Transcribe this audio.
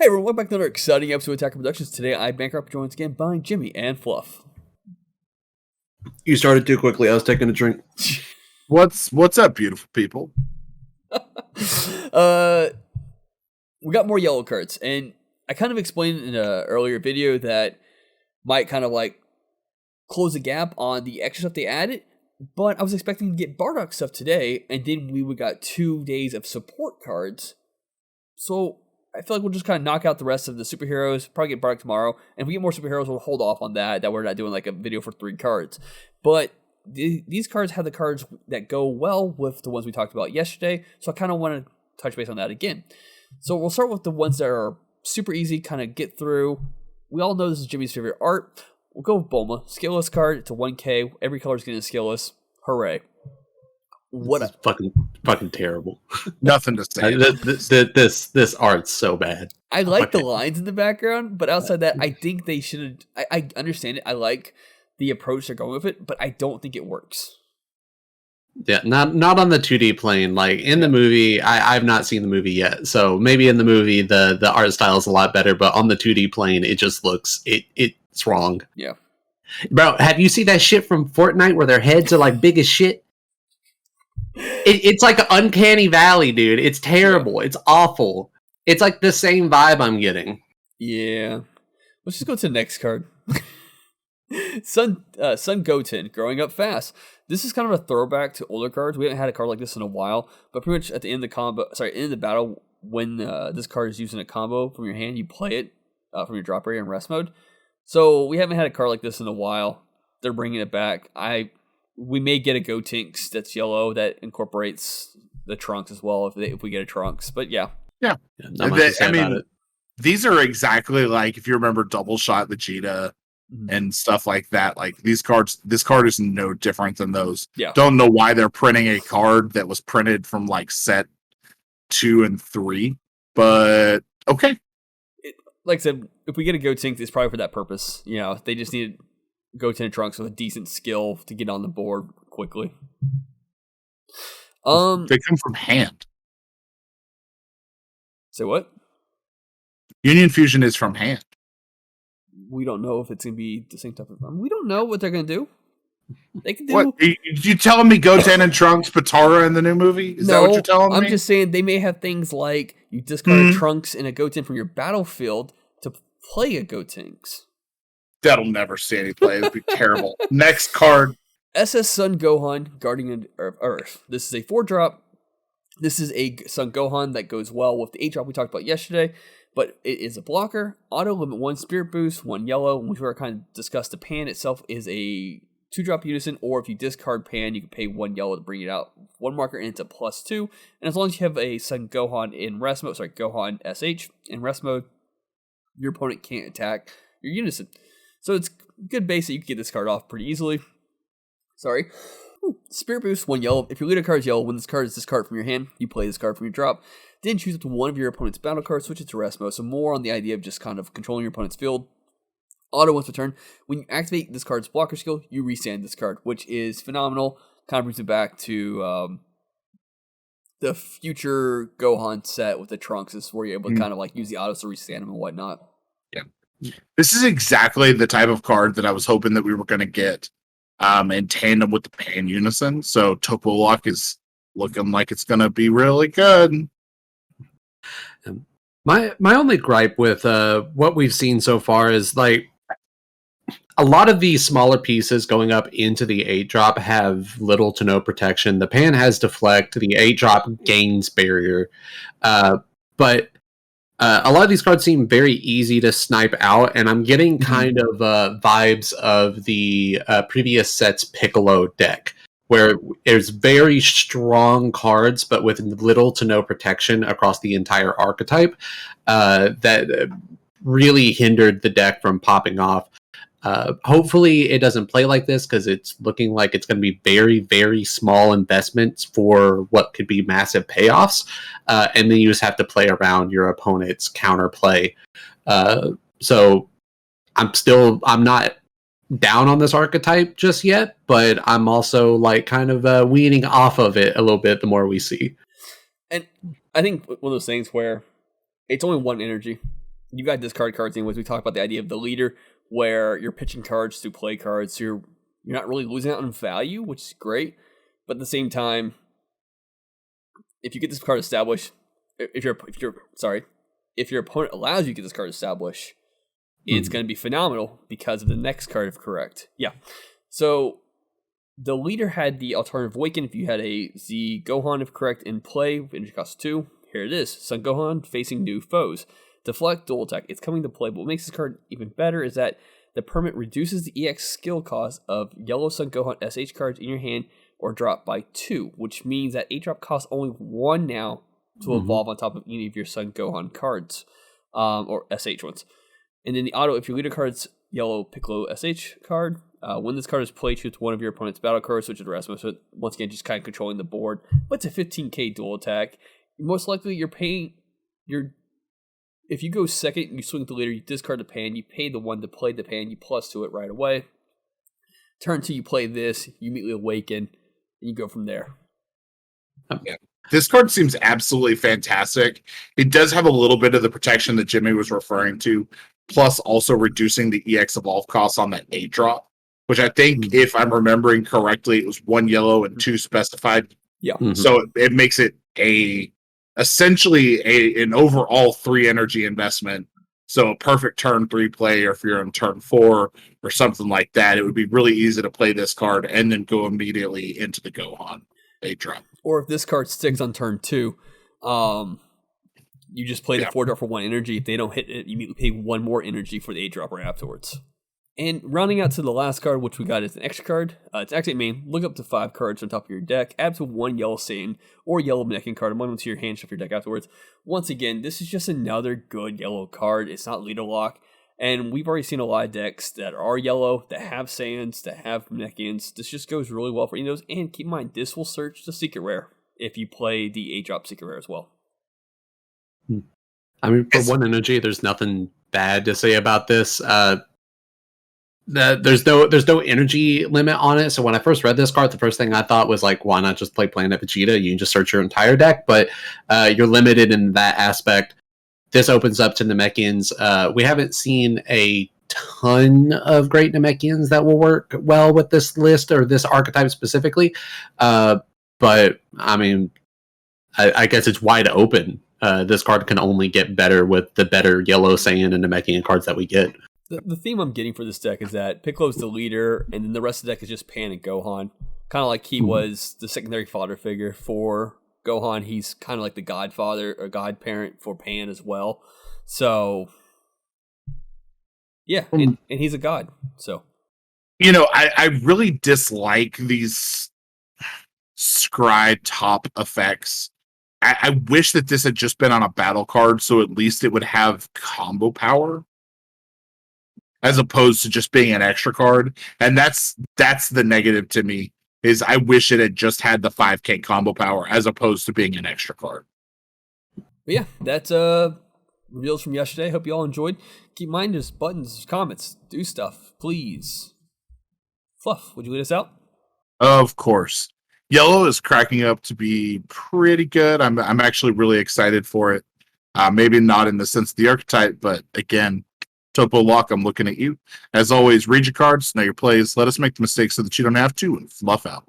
Hey everyone, welcome back to another exciting episode of Attacker Productions. Today I'm bankrupt, joined again by Jimmy and Fluff. You started too quickly. I was taking a drink. What's up, beautiful people? We got more yellow cards, and I kind of explained in an earlier video that might kind of like close the gap on the extra stuff they added, but I was expecting to get Bardock stuff today, and then we would got 2 days of support cards. So I feel like we'll just kind of knock out the rest of the superheroes, probably get Bardock tomorrow, and if we get more superheroes, we'll hold off on that we're not doing like a video for 3 cards. But these cards have the cards that go well with the ones we talked about yesterday, so I kind of want to touch base on that again. So we'll start with the ones that are super easy, kind of get through. We all know this is Jimmy's favorite art. We'll go with Bulma. Skillless card, it's a 1K. Every color is getting a skillless. Hooray. What a fucking terrible. Nothing to say. This art's so bad. I like the lines in the background, but outside that, I think they should. I understand it. I like the approach they're going with it, but I don't think it works. Yeah, not on the 2D plane. Like in the movie, I've not seen the movie yet, so maybe in the movie the art style is a lot better. But on the 2D plane, it just looks it's wrong. Yeah, bro, have you seen that shit from Fortnite where their heads are like big as shit? It's like an uncanny valley, dude. It's terrible. It's awful. It's like the same vibe I'm getting. Yeah. Let's just go to the next card. Son Goten, growing up fast. This is kind of a throwback to older cards. We haven't had a card like this in a while, but pretty much at the end of the battle, when this card is used in a combo from your hand, you play it from your drop area in rest mode. So we haven't had a card like this in a while. They're bringing it back. We may get a Gotenks that's yellow that incorporates the Trunks as well if we get a Trunks. But yeah. These are exactly like if you remember Double Shot Vegeta and stuff like that. Like this card is no different than those. Yeah. Don't know why they're printing a card that was printed from like set 2 and 3, but okay. Like I said, if we get a Gotenks, it's probably for that purpose. You know, they just need Goten and Trunks with a decent skill to get on the board quickly. They come from hand. Say what? Union Fusion is from hand. We don't know if it's going to be the same type of... we don't know what they're going to do. They can do... What? You telling me Goten and Trunks, Patara in the new movie? Is that what you're telling me? I'm just saying they may have things like you discard Trunks and a Goten from your battlefield to play a Gotenks. That'll never see any play. It'd be terrible. Next card. SS Son Gohan, Guardian of Earth. This is a 4-drop. This is a Son Gohan that goes well with the 8-drop we talked about yesterday, but it is a blocker. Auto limit 1 Spirit Boost, 1 yellow. We've already kind of discussed the Pan itself is a 2-drop unison, or if you discard Pan, you can pay 1 yellow to bring it out. 1 marker and it's a +2. And as long as you have a Son Gohan in rest mode, Gohan SH in rest mode, your opponent can't attack your unison. So it's good base that you can get this card off pretty easily. Spirit Boost, 1 yellow. If your leader card is yellow, when this card is discarded from your hand, you play this card from your drop. Then choose up to one of your opponent's battle cards, switch it to rest mode. So more on the idea of just kind of controlling your opponent's field. Auto once per turn. When you activate this card's blocker skill, you restand this card, which is phenomenal. Kind of brings it back to the future Gohan set with the Trunks. This is where you're able to kind of like use the autos to restand them and whatnot. Yeah. This is exactly the type of card that I was hoping that we were going to get in tandem with the Pan Unison. So Topo Lock is looking like it's going to be really good. My only gripe with what we've seen so far is like a lot of these smaller pieces going up into the 8-drop have little to no protection. The Pan has Deflect. The 8-drop gains barrier. But a lot of these cards seem very easy to snipe out, and I'm getting kind of vibes of the previous set's Piccolo deck, where there's very strong cards, but with little to no protection across the entire archetype, that really hindered the deck from popping off. Hopefully it doesn't play like this, because it's looking like it's going to be very, very small investments for what could be massive payoffs, and then you just have to play around your opponent's counterplay. So I'm not down on this archetype just yet, but I'm also like kind of weaning off of it a little bit the more we see. And I think one of those things where it's only 1 energy. you got discard cards anyways. We talked about the idea of the leader, where you're pitching cards to play cards, so you're not really losing out on value, which is great. But at the same time, if you get this card established, if your opponent allows you to get this card established, it's going to be phenomenal because of the next card, if correct. Yeah. So the leader had the alternative Awaken if you had a Z Gohan, if correct, in play, energy cost 2. Here it is. Sun Gohan facing new foes. Deflect, dual attack. It's coming to play, but what makes this card even better is that the permanent reduces the EX skill cost of yellow Sun Gohan SH cards in your hand or drop by 2, which means that 8-drop costs only 1 now to evolve on top of any of your Sun Gohan cards, or SH ones. And then the auto, if your leader card's yellow Piccolo SH card, when this card is played, choose one of your opponent's battle cards, switch it to Rasmus. So once again, just kind of controlling the board. But it's a 15k dual attack. Most likely, if you go second, you swing with the leader, you discard the pan, you pay the 1 to play the pan, you plus 2 it right away. Turn 2, you play this, you immediately awaken, and you go from there. Yeah. This card seems absolutely fantastic. It does have a little bit of the protection that Jimmy was referring to, plus also reducing the EX evolve costs on that 8-drop, which I think, if I'm remembering correctly, it was 1 yellow and 2 specified. Yeah. So it makes it essentially an overall 3 energy investment. So a perfect turn 3 play, or if you're on turn 4 or something like that, it would be really easy to play this card and then go immediately into the Gohan 8-drop. Or if this card sticks on turn 2, you just play the 4-drop for 1 energy. If they don't hit it, you immediately pay 1 more energy for the 8-drop right afterwards. And rounding out to the last card, which we got is an extra card. It's actually main. Look up to 5 cards on top of your deck. Add to 1 yellow Satan or yellow Mannequin card and 1 to your hand, shuffle your deck afterwards. Once again, this is just another good yellow card. It's not leader lock. And we've already seen a lot of decks that are yellow, that have Saiyans, that have Mannequins. This just goes really well for any of those. And keep in mind, this will search the secret rare if you play the 8-drop secret rare as well. I mean, for 1 energy, there's nothing bad to say about this. There's no energy limit on it. So when I first read this card, the first thing I thought was like, why not just play Planet Vegeta? You can just search your entire deck, but you're limited in that aspect. This opens up to Namekians. We haven't seen a ton of great Namekians that will work well with this list or this archetype specifically. But I mean, I guess it's wide open. This card can only get better with the better yellow Saiyan and Namekian cards that we get. The theme I'm getting for this deck is that Piccolo's the leader, and then the rest of the deck is just Pan and Gohan. Kind of like he was the secondary father figure for Gohan. He's kind of like the godfather or godparent for Pan as well. So, yeah, and he's a god. So, I really dislike these scry top effects. I wish that this had just been on a battle card, so at least it would have combo power, as opposed to just being an extra card. And that's the negative to me, is I wish it had just had the 5k combo power as opposed to being an extra card. But yeah, that's reveals from yesterday. Hope you all enjoyed. Keep in mind, there's buttons, there's comments, do stuff, please. Fluff, would you lead us out? Of course. Yellow is cracking up to be pretty good. I'm actually really excited for it. Maybe not in the sense of the archetype, but again, Topo Lock, I'm looking at you. As always, read your cards, know your plays. Let us make the mistakes so that you don't have to, and fluff out.